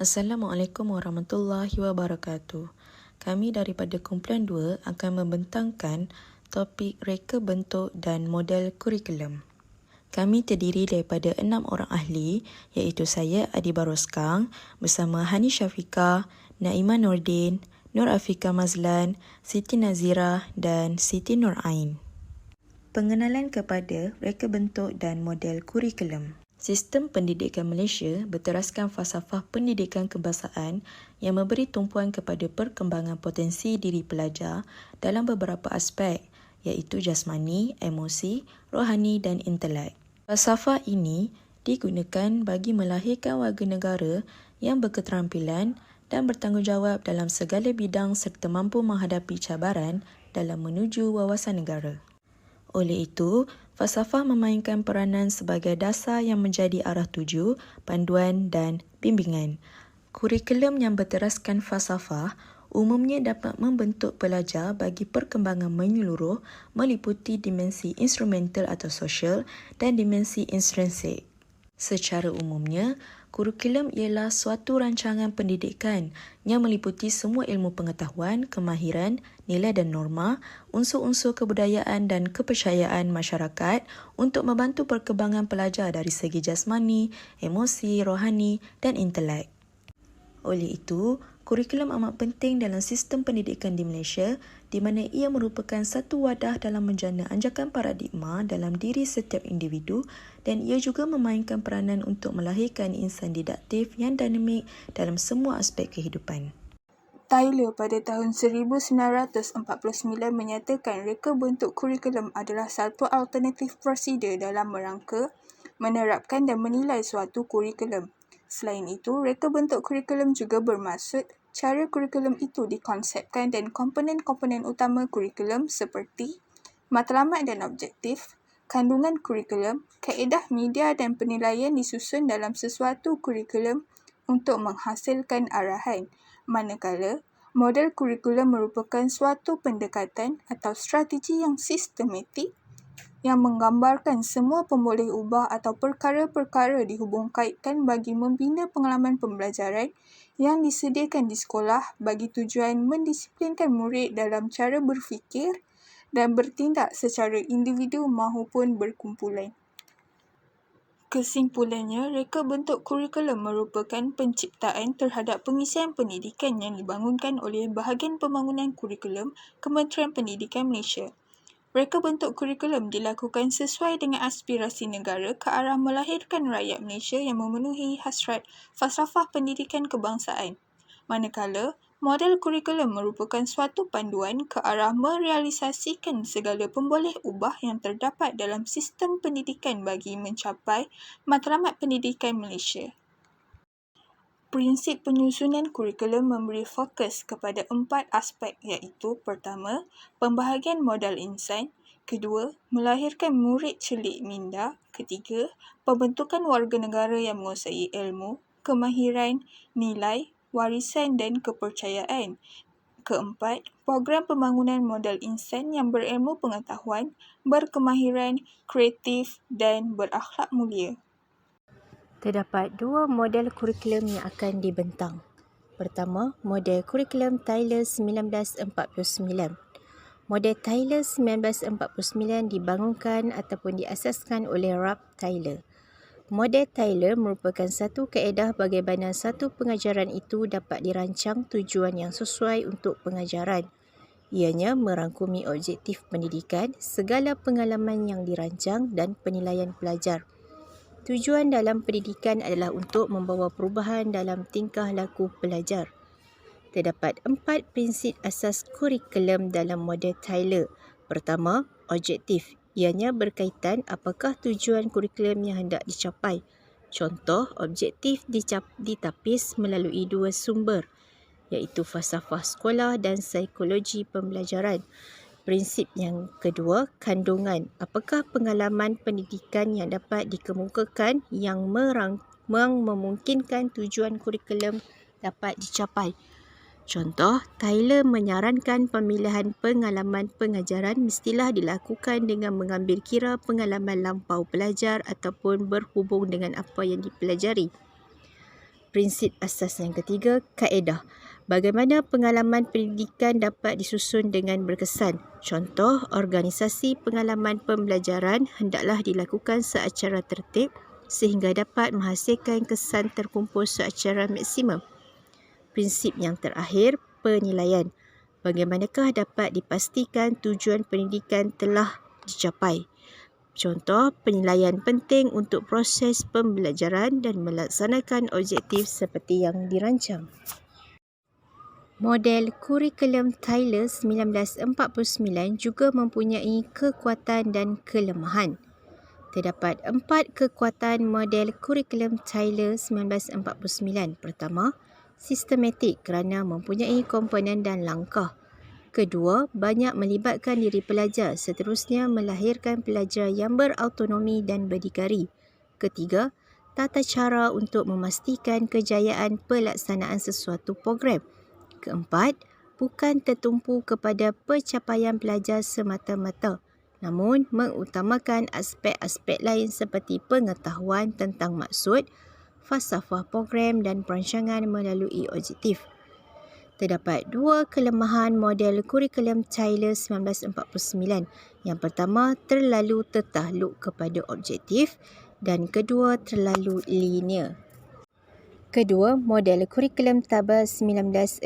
Assalamualaikum warahmatullahi wabarakatuh. Kami daripada kumpulan 2 akan membentangkan topik reka bentuk dan model kurikulum. Kami terdiri daripada 6 orang ahli iaitu saya Adi Baroskang bersama Hani Syafiqah, Naimah Nordin, Nur Afika Mazlan, Siti Nazira dan Siti Nur Ain. Pengenalan kepada reka bentuk dan model kurikulum. Sistem pendidikan Malaysia berteraskan falsafah pendidikan kebangsaan yang memberi tumpuan kepada perkembangan potensi diri pelajar dalam beberapa aspek iaitu jasmani, emosi, rohani dan intelek. Falsafah ini digunakan bagi melahirkan warga negara yang berketerampilan dan bertanggungjawab dalam segala bidang serta mampu menghadapi cabaran dalam menuju wawasan negara. Oleh itu, falsafah memainkan peranan sebagai dasar yang menjadi arah tuju, panduan dan bimbingan. Kurikulum yang berteraskan falsafah umumnya dapat membentuk pelajar bagi perkembangan menyeluruh meliputi dimensi instrumental atau sosial dan dimensi intrinsik. Secara umumnya, kurikulum ialah suatu rancangan pendidikan yang meliputi semua ilmu pengetahuan, kemahiran, nilai dan norma, unsur-unsur kebudayaan dan kepercayaan masyarakat untuk membantu perkembangan pelajar dari segi jasmani, emosi, rohani dan intelek. Oleh itu, kurikulum amat penting dalam sistem pendidikan di Malaysia di mana ia merupakan satu wadah dalam menjana anjakan paradigma dalam diri setiap individu dan ia juga memainkan peranan untuk melahirkan insan didaktif yang dinamik dalam semua aspek kehidupan. Taylor pada tahun 1949 menyatakan reka bentuk kurikulum adalah satu alternatif prosedur dalam rangka menerapkan dan menilai suatu kurikulum. Selain itu, reka bentuk kurikulum juga bermaksud cara kurikulum itu dikonsepkan dan komponen-komponen utama kurikulum seperti matlamat dan objektif, kandungan kurikulum, kaedah media dan penilaian disusun dalam sesuatu kurikulum untuk menghasilkan arahan, manakala model kurikulum merupakan suatu pendekatan atau strategi yang sistematik yang menggambarkan semua pemboleh ubah atau perkara-perkara dihubungkaitkan bagi membina pengalaman pembelajaran yang disediakan di sekolah bagi tujuan mendisiplinkan murid dalam cara berfikir dan bertindak secara individu maupun berkumpulan. Kesimpulannya, reka bentuk kurikulum merupakan penciptaan terhadap pengisian pendidikan yang dibangunkan oleh Bahagian Pembangunan Kurikulum Kementerian Pendidikan Malaysia. Reka bentuk kurikulum dilakukan sesuai dengan aspirasi negara ke arah melahirkan rakyat Malaysia yang memenuhi hasrat falsafah pendidikan kebangsaan. Manakala, model kurikulum merupakan suatu panduan ke arah merealisasikan segala pemboleh ubah yang terdapat dalam sistem pendidikan bagi mencapai matlamat pendidikan Malaysia. Prinsip penyusunan kurikulum memberi fokus kepada 4 aspek iaitu pertama, pembahagian modal insan, kedua, melahirkan murid celik minda, ketiga, pembentukan warga negara yang menguasai ilmu, kemahiran, nilai, warisan dan kepercayaan. Keempat, program pembangunan modal insan yang berilmu pengetahuan, berkemahiran, kreatif dan berakhlak mulia. Terdapat 2 model kurikulum yang akan dibentang. Pertama, model kurikulum Taylor 1949. Model Taylor 1949 dibangunkan ataupun diasaskan oleh Ralph Taylor. Model Taylor merupakan satu kaedah bagaimana satu pengajaran itu dapat dirancang tujuan yang sesuai untuk pengajaran. Ianya merangkumi objektif pendidikan, segala pengalaman yang dirancang dan penilaian pelajar. Tujuan dalam pendidikan adalah untuk membawa perubahan dalam tingkah laku pelajar. Terdapat 4 prinsip asas kurikulum dalam model Taylor. Pertama, objektif. Ianya berkaitan apakah tujuan kurikulum yang hendak dicapai. Contoh, objektif ditapis melalui 2 sumber, iaitu falsafah sekolah dan psikologi pembelajaran. Prinsip yang kedua, kandungan. Apakah pengalaman pendidikan yang dapat dikemukakan yang memungkinkan tujuan kurikulum dapat dicapai. Contoh, Taylor menyarankan pemilihan pengalaman pengajaran mestilah dilakukan dengan mengambil kira pengalaman lampau pelajar ataupun berhubung dengan apa yang dipelajari. prinsip asas yang ketiga, kaedah. Bagaimana pengalaman pendidikan dapat disusun dengan berkesan. Contoh, organisasi pengalaman pembelajaran hendaklah dilakukan secara tertib sehingga dapat menghasilkan kesan terkumpul secara maksimum. Prinsip yang terakhir, penilaian. Bagaimanakah dapat dipastikan tujuan pendidikan telah dicapai. Contoh, penilaian penting untuk proses pembelajaran dan melaksanakan objektif seperti yang dirancang. Model kurikulum Tyler 1949 juga mempunyai kekuatan dan kelemahan. Terdapat 4 kekuatan model kurikulum Tyler 1949. Pertama, sistematik kerana mempunyai komponen dan langkah. Kedua, banyak melibatkan diri pelajar, seterusnya melahirkan pelajar yang berautonomi dan berdikari. Ketiga, tata cara untuk memastikan kejayaan pelaksanaan sesuatu program. Keempat, bukan tertumpu kepada pencapaian pelajar semata-mata, namun mengutamakan aspek-aspek lain seperti pengetahuan tentang maksud, falsafah program dan perancangan melalui objektif. Terdapat 2 kelemahan model kurikulum Tyler 1949. Yang pertama, terlalu tertakluk kepada objektif dan kedua, terlalu linear. Kedua, model kurikulum Taba 1962.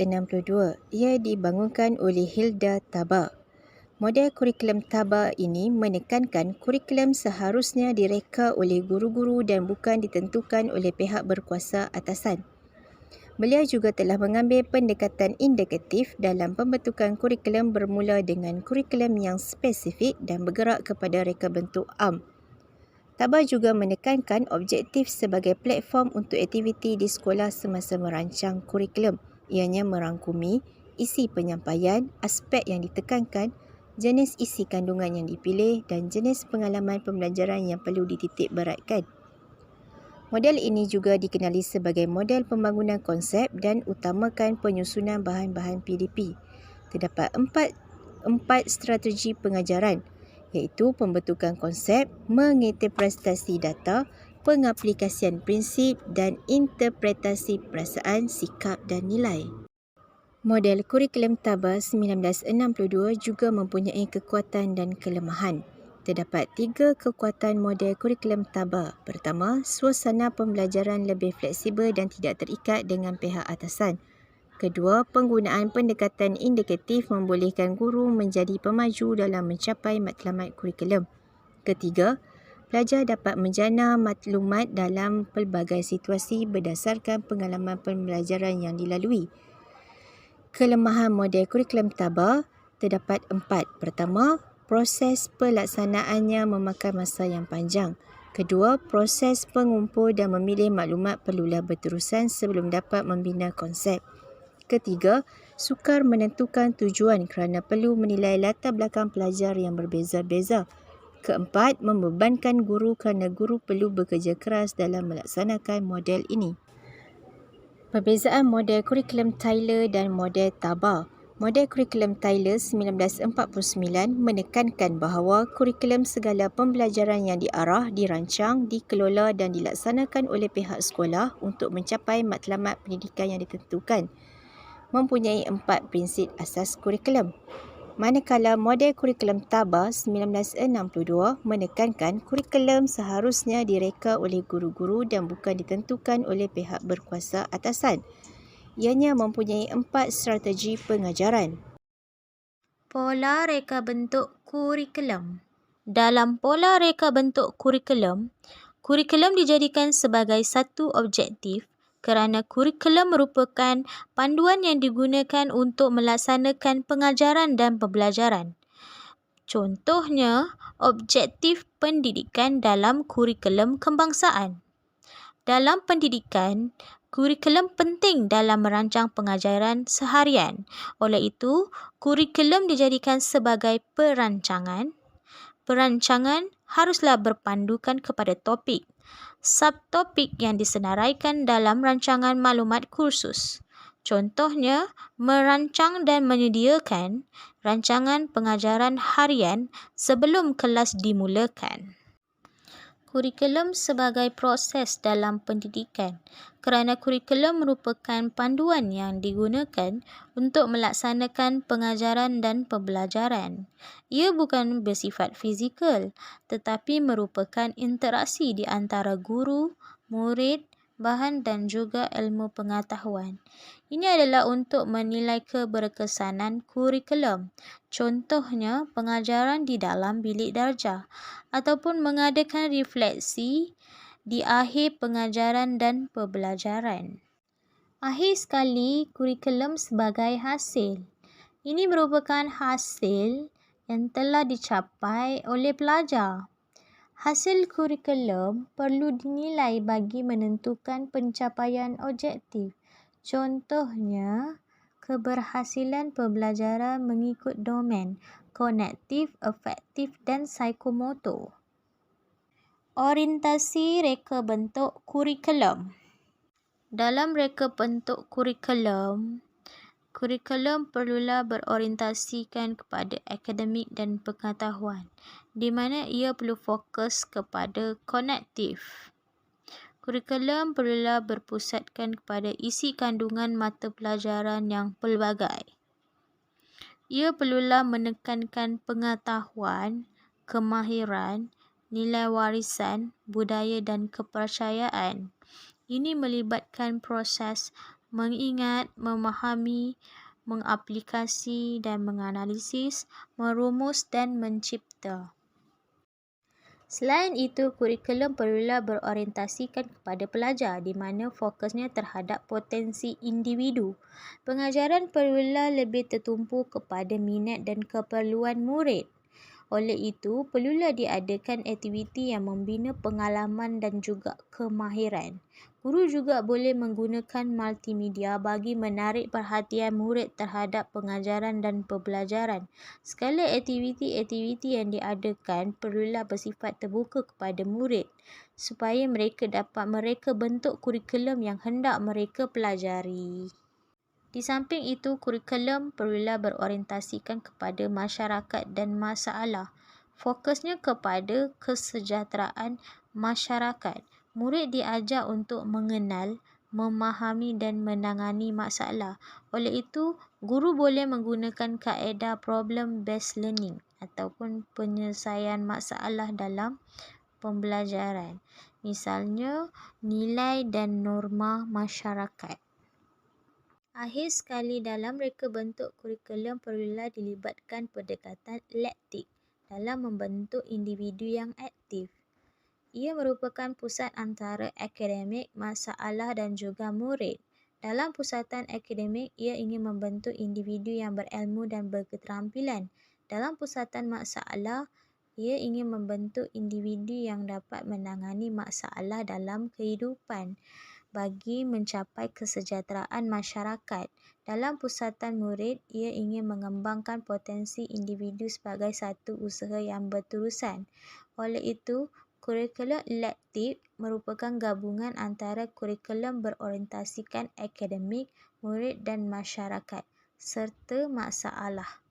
Ia dibangunkan oleh Hilda Taba. Model kurikulum Taba ini menekankan kurikulum seharusnya direka oleh guru-guru dan bukan ditentukan oleh pihak berkuasa atasan. Beliau juga telah mengambil pendekatan indikatif dalam pembentukan kurikulum bermula dengan kurikulum yang spesifik dan bergerak kepada reka bentuk am. Taba juga menekankan objektif sebagai platform untuk aktiviti di sekolah semasa merancang kurikulum. Ianya merangkumi isi penyampaian, aspek yang ditekankan, jenis isi kandungan yang dipilih dan jenis pengalaman pembelajaran yang perlu dititik beratkan. Model ini juga dikenali sebagai model pembangunan konsep dan utamakan penyusunan bahan-bahan PDP. Terdapat empat strategi pengajaran, iaitu pembentukan konsep, menginterpretasi data, pengaplikasian prinsip dan interpretasi perasaan, sikap dan nilai. Model kurikulum Taba 1962 juga mempunyai kekuatan dan kelemahan. Terdapat 3 kekuatan model kurikulum Taba. Pertama, suasana pembelajaran lebih fleksibel dan tidak terikat dengan pihak atasan. Kedua, penggunaan pendekatan indikatif membolehkan guru menjadi pemaju dalam mencapai matlamat kurikulum. Ketiga, pelajar dapat menjana maklumat dalam pelbagai situasi berdasarkan pengalaman pembelajaran yang dilalui. Kelemahan model kurikulum Taba terdapat 4. Pertama, proses pelaksanaannya memakan masa yang panjang. Kedua, proses pengumpul dan memilih maklumat perlulah berterusan sebelum dapat membina konsep. Ketiga, sukar menentukan tujuan kerana perlu menilai latar belakang pelajar yang berbeza-beza. Keempat, membebankan guru kerana guru perlu bekerja keras dalam melaksanakan model ini. Perbezaan model kurikulum Tyler dan model Taba. Model kurikulum Tyler 1949 menekankan bahawa kurikulum segala pembelajaran yang diarah, dirancang, dikelola dan dilaksanakan oleh pihak sekolah untuk mencapai matlamat pendidikan yang ditentukan. Mempunyai 4 prinsip asas kurikulum. Manakala model kurikulum Taba 1962 menekankan kurikulum seharusnya direka oleh guru-guru dan bukan ditentukan oleh pihak berkuasa atasan. Ianya mempunyai 4 strategi pengajaran. Pola reka bentuk kurikulum. Dalam pola reka bentuk kurikulum, kurikulum dijadikan sebagai satu objektif kerana kurikulum merupakan panduan yang digunakan untuk melaksanakan pengajaran dan pembelajaran. Contohnya, objektif pendidikan dalam kurikulum kebangsaan. Dalam pendidikan, kurikulum penting dalam merancang pengajaran seharian. Oleh itu, kurikulum dijadikan sebagai perancangan. Perancangan haruslah berpandukan kepada topik, subtopik yang disenaraikan dalam rancangan maklumat kursus. Contohnya, merancang dan menyediakan rancangan pengajaran harian sebelum kelas dimulakan. Kurikulum sebagai proses dalam pendidikan, kerana kurikulum merupakan panduan yang digunakan untuk melaksanakan pengajaran dan pembelajaran. Ia bukan bersifat fizikal, tetapi merupakan interaksi di antara guru, murid, bahan dan juga ilmu pengetahuan. Ini adalah untuk menilai keberkesanan kurikulum. Contohnya, pengajaran di dalam bilik darjah ataupun mengadakan refleksi di akhir pengajaran dan pembelajaran. Akhir sekali, kurikulum sebagai hasil. Ini merupakan hasil yang telah dicapai oleh pelajar. Hasil kurikulum perlu dinilai bagi menentukan pencapaian objektif. Contohnya, keberhasilan pembelajaran mengikut domen kognitif, afektif dan psikomotor. Orientasi reka bentuk kurikulum. Dalam reka bentuk kurikulum perlulah berorientasikan kepada akademik dan pengetahuan, di mana ia perlu fokus kepada kognitif. Kurikulum perlulah berpusatkan kepada isi kandungan mata pelajaran yang pelbagai. Ia perlulah menekankan pengetahuan, kemahiran, nilai warisan, budaya dan kepercayaan. Ini melibatkan proses mengingat, memahami, mengaplikasi dan menganalisis, merumus dan mencipta. Selain itu, kurikulum perlulah berorientasikan kepada pelajar di mana fokusnya terhadap potensi individu. Pengajaran perlulah lebih tertumpu kepada minat dan keperluan murid. Oleh itu, perlulah diadakan aktiviti yang membina pengalaman dan juga kemahiran. Guru juga boleh menggunakan multimedia bagi menarik perhatian murid terhadap pengajaran dan pembelajaran. Segala aktiviti-aktiviti yang diadakan perlulah bersifat terbuka kepada murid supaya mereka dapat mereka bentuk kurikulum yang hendak mereka pelajari. Di samping itu, kurikulum perlulah berorientasikan kepada masyarakat dan masalah. Fokusnya kepada kesejahteraan masyarakat. Murid diajar untuk mengenal, memahami dan menangani masalah. Oleh itu, guru boleh menggunakan kaedah problem-based learning ataupun penyelesaian masalah dalam pembelajaran. Misalnya, nilai dan norma masyarakat. Akhir sekali, dalam reka bentuk kurikulum perlulah dilibatkan pendekatan elektik dalam membentuk individu yang aktif. Ia merupakan pusat antara akademik, masalah dan juga murid. Dalam pusatan akademik, ia ingin membentuk individu yang berilmu dan berketerampilan. Dalam pusatan masalah, ia ingin membentuk individu yang dapat menangani masalah dalam kehidupan bagi mencapai kesejahteraan masyarakat. Dalam pusatan murid, ia ingin mengembangkan potensi individu sebagai satu usaha yang berterusan. Oleh itu, kurikulum elektif merupakan gabungan antara kurikulum berorientasikan akademik, murid dan masyarakat, serta masalah.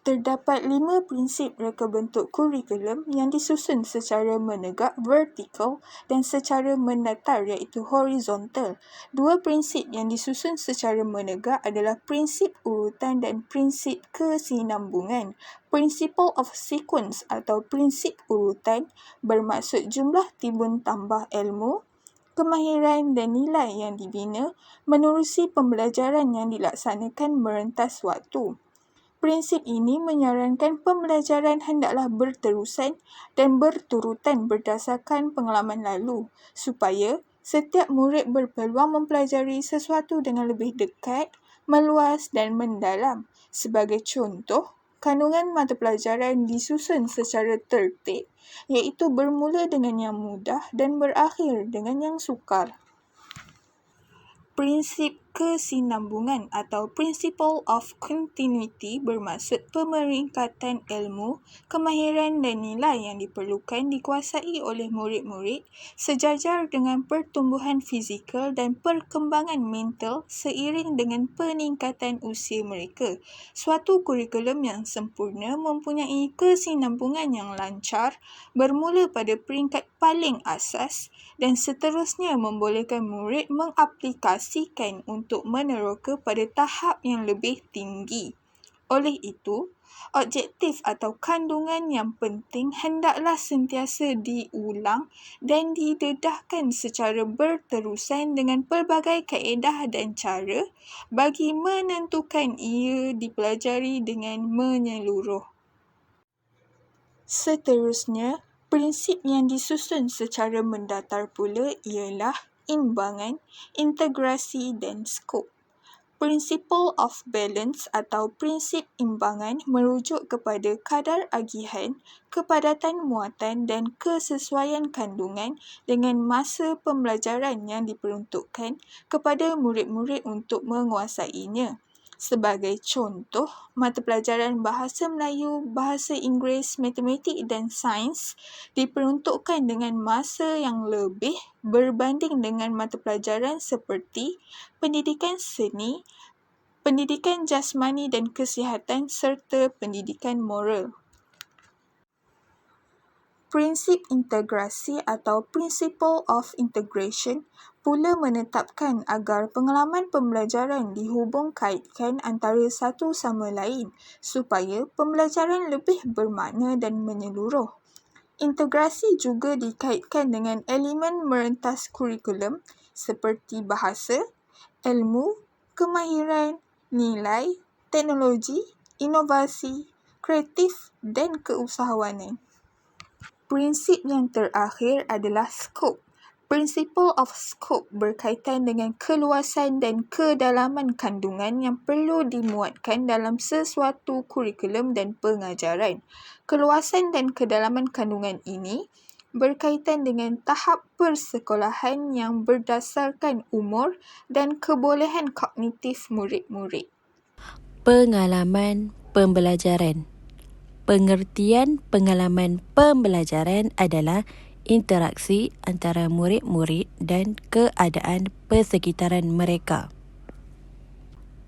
Terdapat 5 prinsip reka bentuk kurikulum yang disusun secara menegak vertikal dan secara mendatar iaitu horizontal. 2 prinsip yang disusun secara menegak adalah prinsip urutan dan prinsip kesinambungan. Principle of sequence atau prinsip urutan bermaksud jumlah timbun tambah ilmu, kemahiran dan nilai yang dibina menerusi pembelajaran yang dilaksanakan merentas waktu. Prinsip ini menyarankan pembelajaran hendaklah berterusan dan berturutan berdasarkan pengalaman lalu, supaya setiap murid berpeluang mempelajari sesuatu dengan lebih dekat, meluas dan mendalam. Sebagai contoh, kandungan mata pelajaran disusun secara tertib, iaitu bermula dengan yang mudah dan berakhir dengan yang sukar. Prinsip kesinambungan atau Principle of Continuity bermaksud pemeringkatan ilmu, kemahiran dan nilai yang diperlukan dikuasai oleh murid-murid sejajar dengan pertumbuhan fizikal dan perkembangan mental seiring dengan peningkatan usia mereka. Suatu kurikulum yang sempurna mempunyai kesinambungan yang lancar bermula pada peringkat paling asas dan seterusnya membolehkan murid mengaplikasikan untuk meneroka pada tahap yang lebih tinggi. Oleh itu, objektif atau kandungan yang penting hendaklah sentiasa diulang dan didedahkan secara berterusan dengan pelbagai kaedah dan cara bagi menentukan ia dipelajari dengan menyeluruh. Seterusnya, prinsip yang disusun secara mendatar pula ialah imbangan, integrasi dan skop. Principle of balance atau prinsip imbangan merujuk kepada kadar agihan, kepadatan muatan dan kesesuaian kandungan dengan masa pembelajaran yang diperuntukkan kepada murid-murid untuk menguasainya. Sebagai contoh, mata pelajaran Bahasa Melayu, Bahasa Inggeris, Matematik dan Sains diperuntukkan dengan masa yang lebih berbanding dengan mata pelajaran seperti Pendidikan Seni, Pendidikan Jasmani dan Kesihatan serta Pendidikan Moral. Prinsip integrasi atau Principle of Integration pula menetapkan agar pengalaman pembelajaran dihubung kaitkan antara satu sama lain supaya pembelajaran lebih bermakna dan menyeluruh. Integrasi juga dikaitkan dengan elemen merentas kurikulum seperti bahasa, ilmu, kemahiran, nilai, teknologi, inovasi, kreatif dan keusahawanan. Prinsip yang terakhir adalah skop. Principle of Scope berkaitan dengan keluasan dan kedalaman kandungan yang perlu dimuatkan dalam sesuatu kurikulum dan pengajaran. Keluasan dan kedalaman kandungan ini berkaitan dengan tahap persekolahan yang berdasarkan umur dan kebolehan kognitif murid-murid. Pengalaman pembelajaran. Pengertian pengalaman pembelajaran adalah interaksi antara murid-murid dan keadaan persekitaran mereka.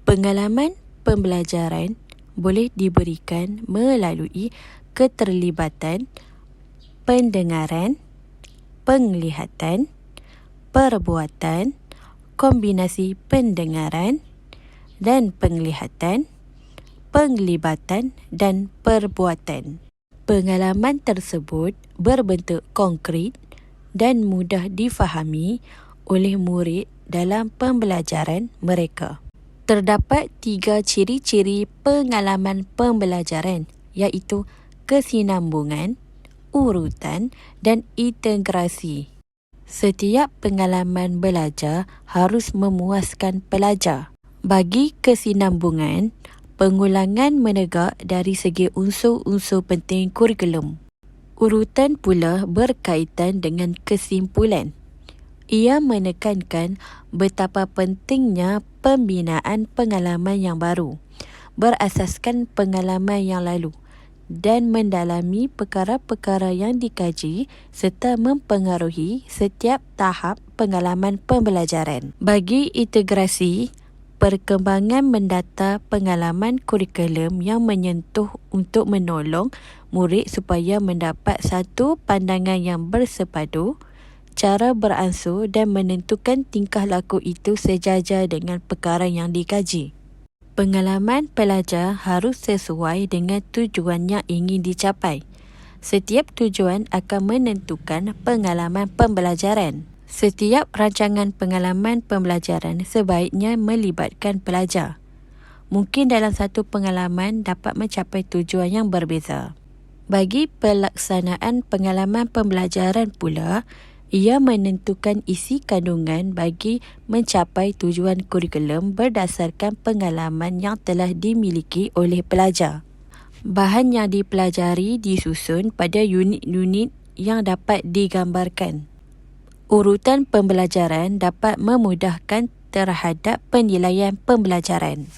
Pengalaman pembelajaran boleh diberikan melalui keterlibatan pendengaran, penglihatan, perbuatan, kombinasi pendengaran dan penglihatan, penglibatan dan perbuatan. Pengalaman tersebut berbentuk konkret dan mudah difahami oleh murid dalam pembelajaran mereka. Terdapat 3 ciri-ciri pengalaman pembelajaran iaitu kesinambungan, urutan dan integrasi. Setiap pengalaman belajar harus memuaskan pelajar. Bagi kesinambungan, pengulangan menegak dari segi unsur-unsur penting kurikulum. Urutan pula berkaitan dengan kesimpulan. Ia menekankan betapa pentingnya pembinaan pengalaman yang baru, berasaskan pengalaman yang lalu dan mendalami perkara-perkara yang dikaji serta mempengaruhi setiap tahap pengalaman pembelajaran. Bagi integrasi, perkembangan mendata pengalaman kurikulum yang menyentuh untuk menolong murid supaya mendapat satu pandangan yang bersepadu, cara beransur dan menentukan tingkah laku itu sejajar dengan perkara yang dikaji. Pengalaman pelajar harus sesuai dengan tujuan yang ingin dicapai. Setiap tujuan akan menentukan pengalaman pembelajaran. Setiap rancangan pengalaman pembelajaran sebaiknya melibatkan pelajar. Mungkin dalam satu pengalaman dapat mencapai tujuan yang berbeza. Bagi pelaksanaan pengalaman pembelajaran pula, ia menentukan isi kandungan bagi mencapai tujuan kurikulum berdasarkan pengalaman yang telah dimiliki oleh pelajar. Bahan yang dipelajari disusun pada unit-unit yang dapat digambarkan. Urutan pembelajaran dapat memudahkan terhadap penilaian pembelajaran.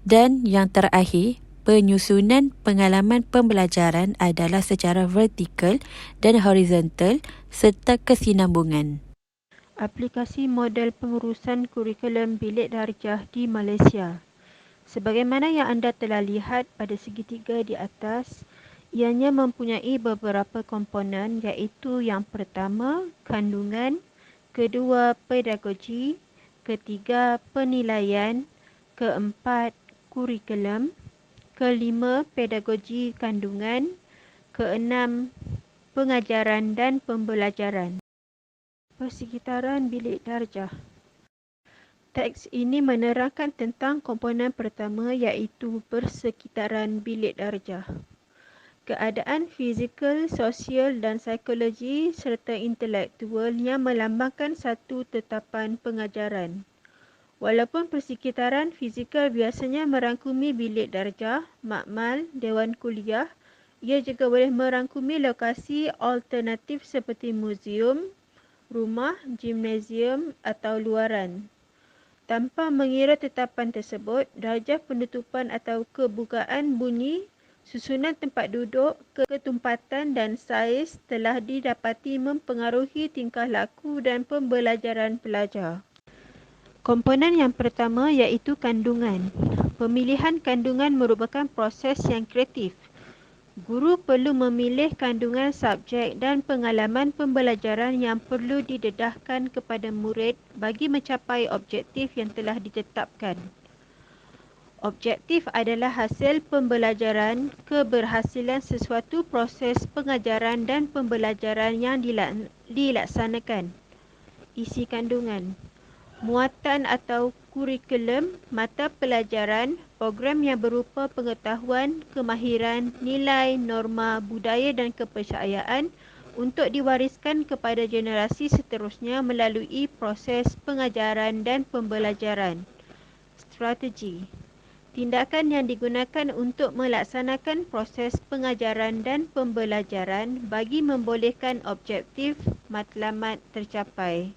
Dan yang terakhir, penyusunan pengalaman pembelajaran adalah secara vertikal dan horizontal serta kesinambungan. Aplikasi model pengurusan kurikulum bilik darjah di Malaysia. Sebagaimana yang anda telah lihat pada segitiga di atas, ianya mempunyai beberapa komponen iaitu yang pertama, kandungan, kedua, pedagogi, ketiga, penilaian, keempat, kurikulum, kelima, pedagogi kandungan, keenam, pengajaran dan pembelajaran. Persekitaran bilik darjah. Teks ini menerangkan tentang komponen pertama iaitu persekitaran bilik darjah. Keadaan fizikal, sosial dan psikologi serta intelektual yang melambangkan satu tetapan pengajaran. Walaupun persekitaran fizikal biasanya merangkumi bilik darjah, makmal, dewan kuliah, ia juga boleh merangkumi lokasi alternatif seperti muzium, rumah, gimnasium atau luaran. Tanpa mengira tetapan tersebut, darjah penutupan atau kebukaan bunyi, susunan tempat duduk, ketumpatan dan saiz telah didapati mempengaruhi tingkah laku dan pembelajaran pelajar. Komponen yang pertama iaitu kandungan. Pemilihan kandungan merupakan proses yang kreatif. Guru perlu memilih kandungan subjek dan pengalaman pembelajaran yang perlu didedahkan kepada murid bagi mencapai objektif yang telah ditetapkan. Objektif adalah hasil pembelajaran, keberhasilan sesuatu proses pengajaran dan pembelajaran yang dilaksanakan. Isi kandungan. Muatan atau kurikulum, mata pelajaran, program yang berupa pengetahuan, kemahiran, nilai, norma, budaya dan kepercayaan untuk diwariskan kepada generasi seterusnya melalui proses pengajaran dan pembelajaran. Strategi. Tindakan yang digunakan untuk melaksanakan proses pengajaran dan pembelajaran bagi membolehkan objektif matlamat tercapai.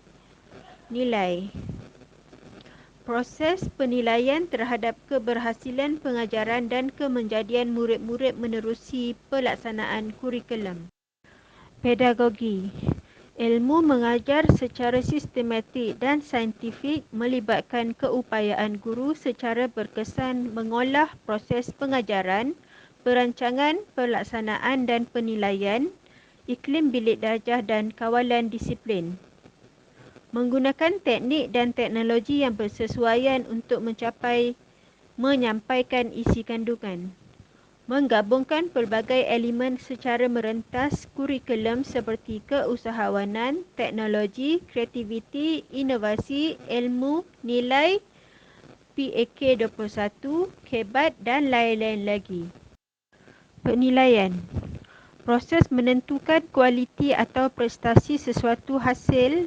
Nilai. Proses penilaian terhadap keberhasilan pengajaran dan kemenjadian murid-murid menerusi pelaksanaan kurikulum. Pedagogi. Ilmu mengajar secara sistematik dan saintifik melibatkan keupayaan guru secara berkesan mengolah proses pengajaran, perancangan, pelaksanaan dan penilaian, iklim bilik darjah dan kawalan disiplin. Menggunakan teknik dan teknologi yang bersesuaian untuk menyampaikan isi kandungan. Menggabungkan pelbagai elemen secara merentas kurikulum seperti keusahawanan, teknologi, kreativiti, inovasi, ilmu, nilai, PAK 21, kebat dan lain-lain lagi. Penilaian. Proses menentukan kualiti atau prestasi sesuatu hasil,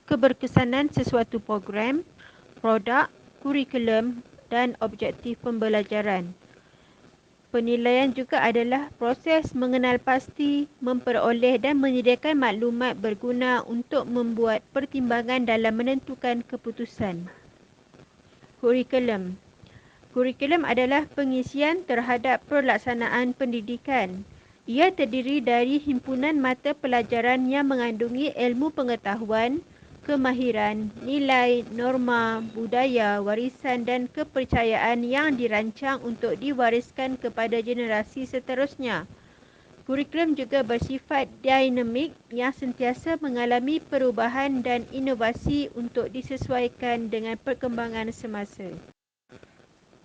keberkesanan sesuatu program, produk, kurikulum dan objektif pembelajaran. Penilaian juga adalah proses mengenal pasti, memperoleh dan menyediakan maklumat berguna untuk membuat pertimbangan dalam menentukan keputusan. Kurikulum. Kurikulum adalah pengisian terhadap pelaksanaan pendidikan. Ia terdiri dari himpunan mata pelajaran yang mengandungi ilmu pengetahuan, kemahiran, nilai, norma, budaya, warisan dan kepercayaan yang dirancang untuk diwariskan kepada generasi seterusnya. Kurikulum juga bersifat dinamik yang sentiasa mengalami perubahan dan inovasi untuk disesuaikan dengan perkembangan semasa.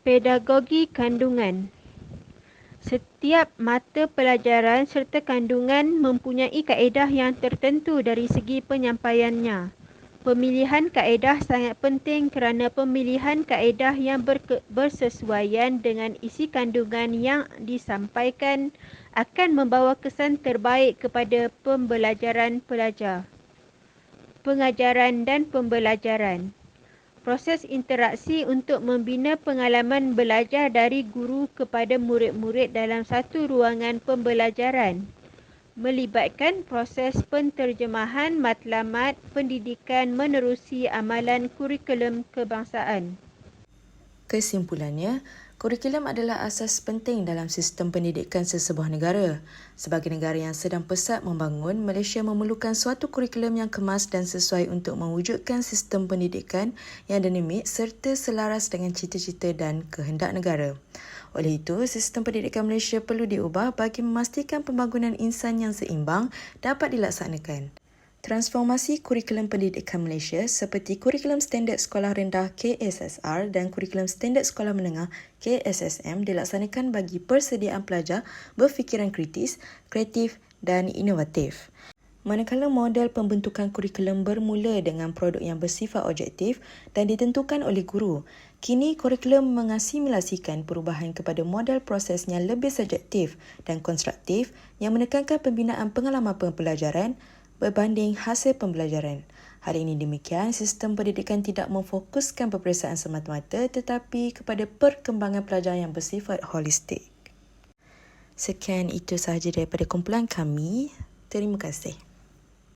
Pedagogi kandungan. Setiap mata pelajaran serta kandungan mempunyai kaedah yang tertentu dari segi penyampaiannya. Pemilihan kaedah sangat penting kerana pemilihan kaedah yang bersesuaian dengan isi kandungan yang disampaikan akan membawa kesan terbaik kepada pembelajaran pelajar. Pengajaran dan pembelajaran. Proses interaksi untuk membina pengalaman belajar dari guru kepada murid-murid dalam satu ruangan pembelajaran. melibatkan proses penterjemahan matlamat pendidikan menerusi amalan kurikulum kebangsaan. Kesimpulannya, kurikulum adalah asas penting dalam sistem pendidikan sesebuah negara. Sebagai negara yang sedang pesat membangun, Malaysia memerlukan suatu kurikulum yang kemas dan sesuai untuk mewujudkan sistem pendidikan yang dinamik serta selaras dengan cita-cita dan kehendak negara. Oleh itu, sistem pendidikan Malaysia perlu diubah bagi memastikan pembangunan insan yang seimbang dapat dilaksanakan. Transformasi kurikulum pendidikan Malaysia seperti kurikulum standard sekolah rendah KSSR dan kurikulum standard sekolah menengah KSSM dilaksanakan bagi persediaan pelajar berfikiran kritis, kreatif dan inovatif. Manakala model pembentukan kurikulum bermula dengan produk yang bersifat objektif dan ditentukan oleh guru, kini kurikulum mengasimilasikan perubahan kepada model proses yang lebih subjektif dan konstruktif yang menekankan pembinaan pengalaman pembelajaran berbanding hasil pembelajaran. Hal ini demikian, sistem pendidikan tidak memfokuskan peperiksaan semata-mata tetapi kepada perkembangan pelajar yang bersifat holistik. Sekian itu sahaja daripada kumpulan kami. Terima kasih.